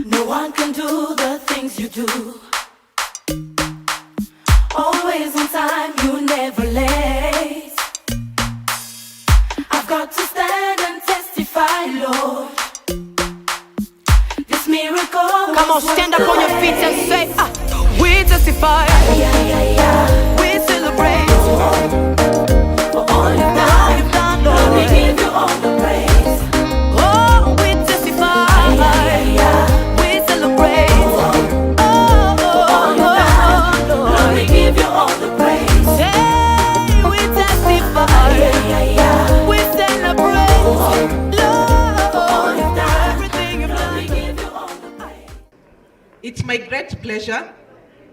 No one can do the things you do. Always on time, you never late. I've got to stand and testify, Lord. This miracle. Come on, stand up on your feet and say, we testify. We celebrate For all you've done, Lord, we give you all the praise. Oh, we testify. We celebrate. Lord, we give you all the praise. Hey, we testify. We celebrate. Lord, everything you've done. We give you all the praise. It's my great pleasure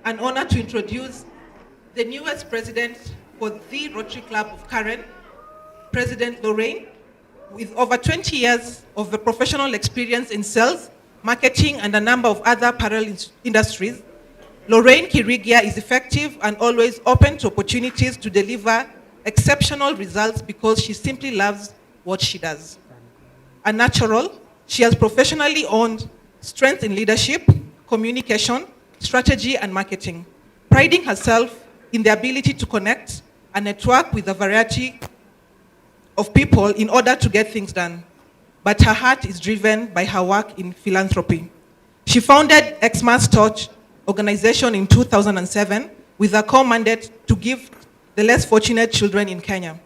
and honor to introduce the newest president for the Rotary Club of Karen, President Loraine, with over 20 years of professional experience in sales, marketing, and a number of other parallel industries. Loraine Kirigia is effective and always open to opportunities to deliver exceptional results because she simply loves what she does. A natural, she has professionally owned strength in leadership, communication, strategy, and marketing, priding herself in the ability to connect and network with a variety of people in order to get things done. But her heart is driven by her work in philanthropy. She founded Xmas Torch organization in 2007 with a core mandate to give the less fortunate children in Kenya.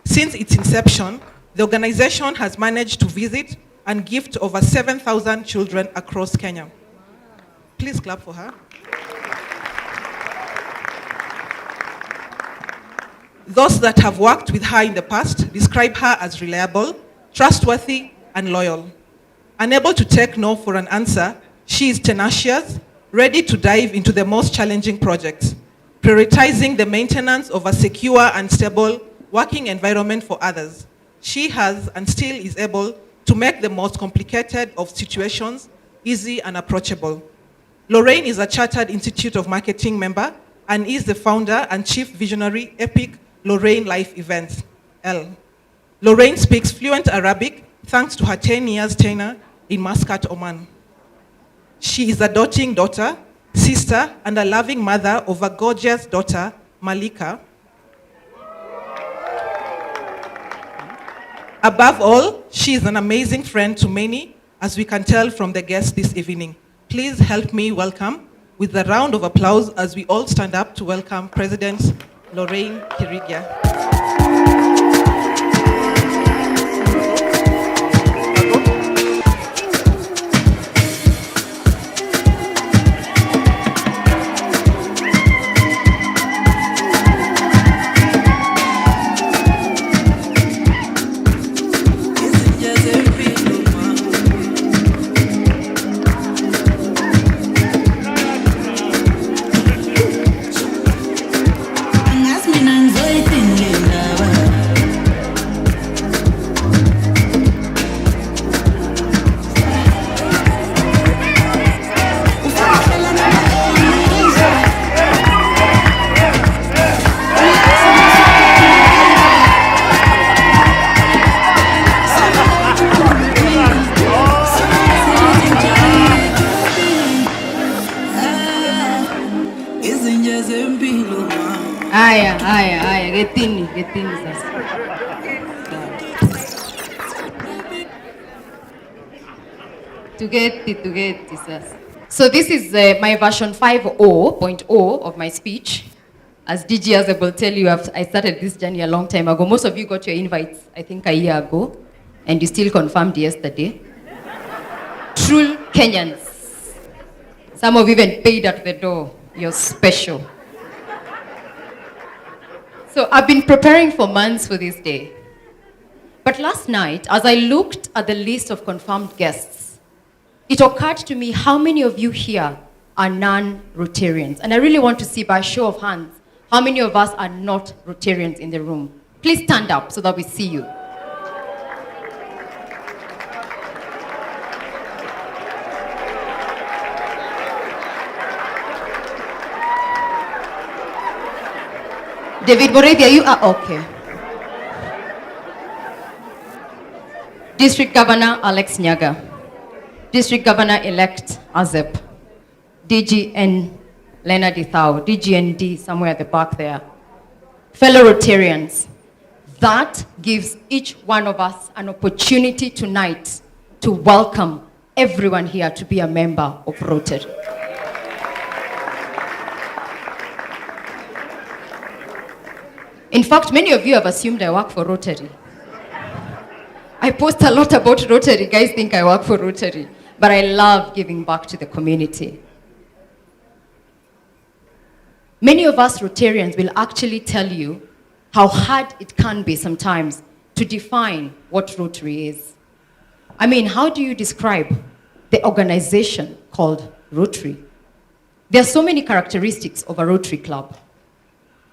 Since its inception, the organization has managed to visit and gift over 7,000 children across Kenya. Please clap for her. Those that have worked with her in the past describe her as reliable, trustworthy, and loyal. Unable to take no for an answer, she is tenacious, ready to dive into the most challenging projects, prioritizing the maintenance of a secure and stable working environment for others. She has and still is able to make the most complicated of situations easy and approachable. Loraine is a Chartered Institute of Marketing member and is the founder and chief visionary Epic Loraine Life Events, L. Loraine speaks fluent Arabic thanks to her 10 years tenure in Muscat, Oman. She is a doting daughter, sister, and a loving mother of a gorgeous daughter, Malika. Above all, she is an amazing friend to many, as we can tell from the guests this evening. Please help me welcome with a round of applause as we all stand up to welcome President Loraine Kirigia. Haya, getini sasa. Tugeti sasa. So this is my version 5.0 of my speech. As DG Azeb will tell you, I started this journey a long time ago. Most of you got your invites, I think, a year ago, and you still confirmed yesterday. True Kenyans. Some of you even paid at the door. You're special. So I've been preparing for months for this day. But last night, as I looked at the list of confirmed guests, it occurred to me how many of you here are non-Rotarians. And I really want to see by a show of hands, how many of us are not Rotarians in the room? Please stand up so that we see you. David Moravia, you are okay. District Governor Alex Nyaga. District Governor-elect Azep, DGN Lena Dithau, DGND somewhere at the back there. Fellow Rotarians, that gives each one of us an opportunity tonight to welcome everyone here to be a member of Rotary. In fact, many of you have assumed I work for Rotary. I post a lot about Rotary. Guys think I work for Rotary. But I love giving back to the community. Many of us Rotarians will actually tell you how hard it can be sometimes to define what Rotary is. I mean, how do you describe the organization called Rotary? There are so many characteristics of a Rotary club,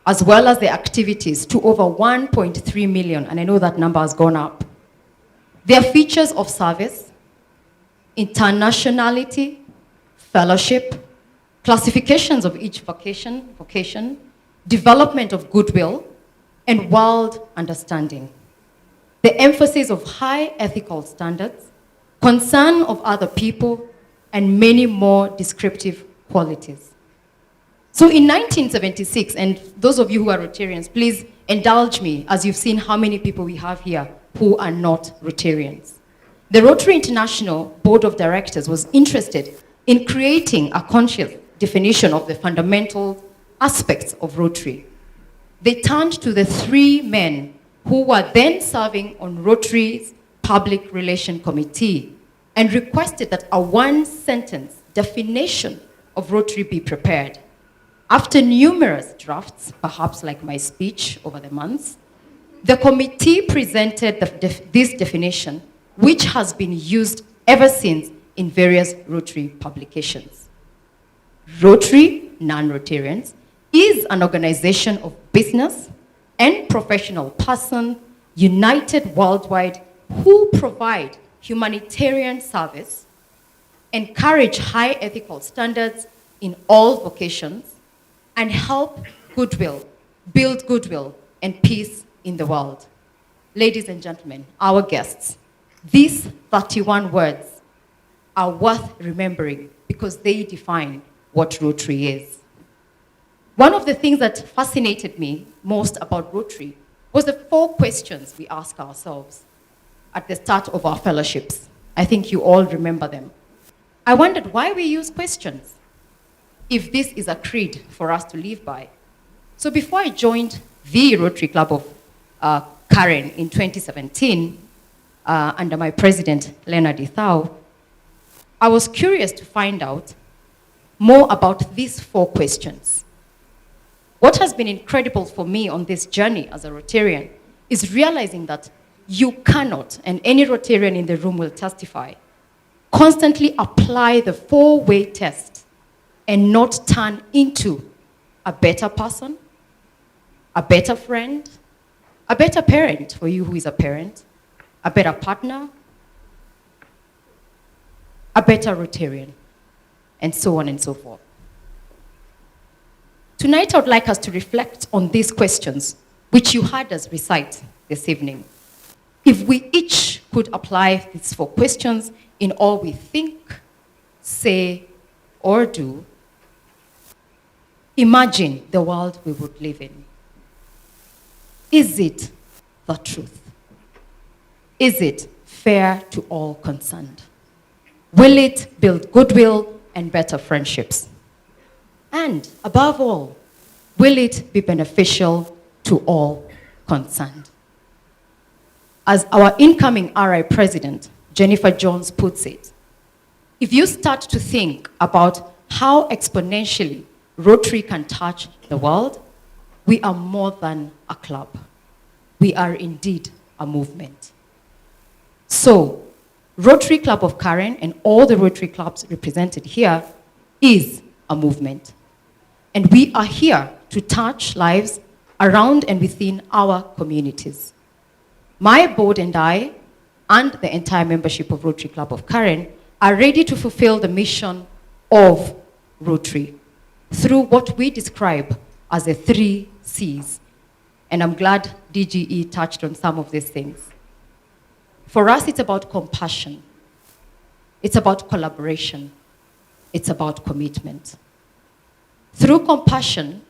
as well as the activities to over 1.3 million, and I know that number has gone up. There are features of service, internationality, fellowship, classifications of each vocation, development of goodwill, and world understanding. The emphasis of high ethical standards, concern of other people, and many more descriptive qualities. So in 1976, and those of you who are Rotarians, please indulge me as you've seen how many people we have here who are not Rotarians. The Rotary International Board of Directors was interested in creating a conscious definition of the fundamental aspects of Rotary. They turned to the three men who were then serving on Rotary's Public Relations Committee and requested that a one-sentence definition of Rotary be prepared. After numerous drafts, perhaps like my speech over the months, the committee presented this definition, which has been used ever since in various Rotary publications. Rotary, non-Rotarians, is an organization of business and professional persons united worldwide who provide humanitarian service, encourage high ethical standards in all vocations, and help build goodwill and peace in the world. Ladies and gentlemen, our guests, these 31 words are worth remembering because they define what Rotary is. One of the things that fascinated me most about Rotary was the 4 questions we ask ourselves at the start of our fellowships. I think you all remember them. I wondered why we use questions if this is a creed for us to live by. So before I joined the Rotary Club of Karen in 2017, under my president, Lena Dithau, I was curious to find out more about these 4 questions. What has been incredible for me on this journey as a Rotarian is realizing that you cannot, and any Rotarian in the room will testify, constantly apply the 4-way test and not turn into a better person, a better friend, a better parent for you who is a parent, a better partner, a better Rotarian, and so on and so forth. Tonight, I would like us to reflect on these questions, which you heard us recite this evening. If we each could apply these 4 questions in all we think, say, or do, imagine the world we would live in. Is it the truth? Is it fair to all concerned? Will it build goodwill and better friendships? And above all, will it be beneficial to all concerned? As our incoming RI president, Jennifer Jones, puts it, if you start to think about how exponentially Rotary can touch the world, we are more than a club. We are indeed a movement. So, Rotary Club of Karen and all the Rotary clubs represented here is a movement. And we are here to touch lives around and within our communities. My board and I, and the entire membership of Rotary Club of Karen, are ready to fulfill the mission of Rotary through what we describe as the 3 C's. And I'm glad DGE touched on some of these things. For us, it's about compassion, It's about collaboration. It's about commitment. Through compassion,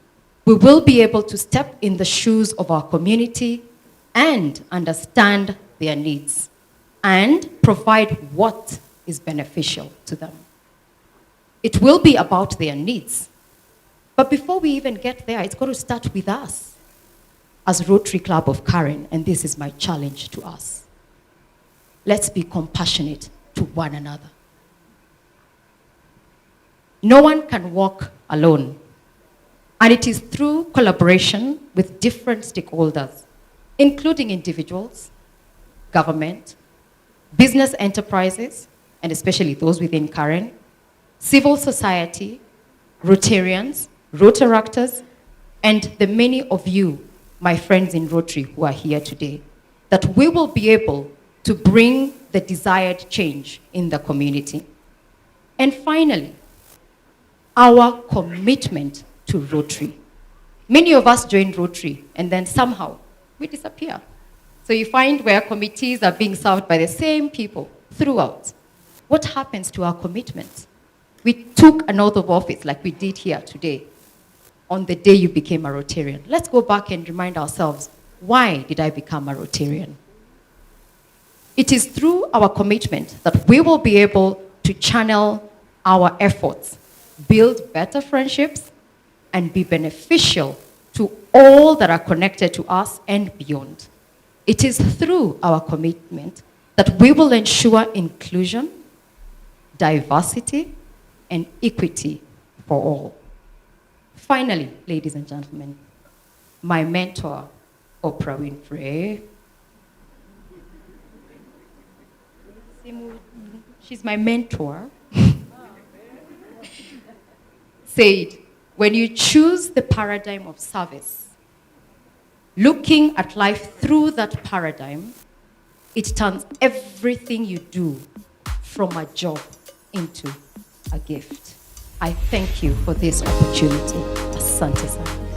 we will be able to step in the shoes of our community and understand their needs and provide what is beneficial to them. It will be about their needs. But before we even get there, it's got to start with us as Rotary Club of Karen, and this is my challenge to us. Let's be compassionate to one another. No one can walk alone. And it is through collaboration with different stakeholders, including individuals, government, business enterprises, and especially those within Karen, civil society, Rotarians, Rotaractors, and the many of you, my friends in Rotary who are here today, that we will be able to bring the desired change in the community. And finally, our commitment to Rotary. Many of us join Rotary and then somehow we disappear. So you find where committees are being served by the same people throughout. What happens to our commitment? We took an oath of office like we did here today on the day you became a Rotarian. Let's go back and remind ourselves, why did I become a Rotarian? It is through our commitment that we will be able to channel our efforts, build better friendships, and be beneficial to all that are connected to us and beyond. It is through our commitment that we will ensure inclusion, diversity, and equity for all. Finally, ladies and gentlemen, my mentor, Oprah Winfrey, she's my mentor, said, when you choose the paradigm of service, looking at life through that paradigm, it turns everything you do from a job into a gift. I thank you for this opportunity. Asante sana.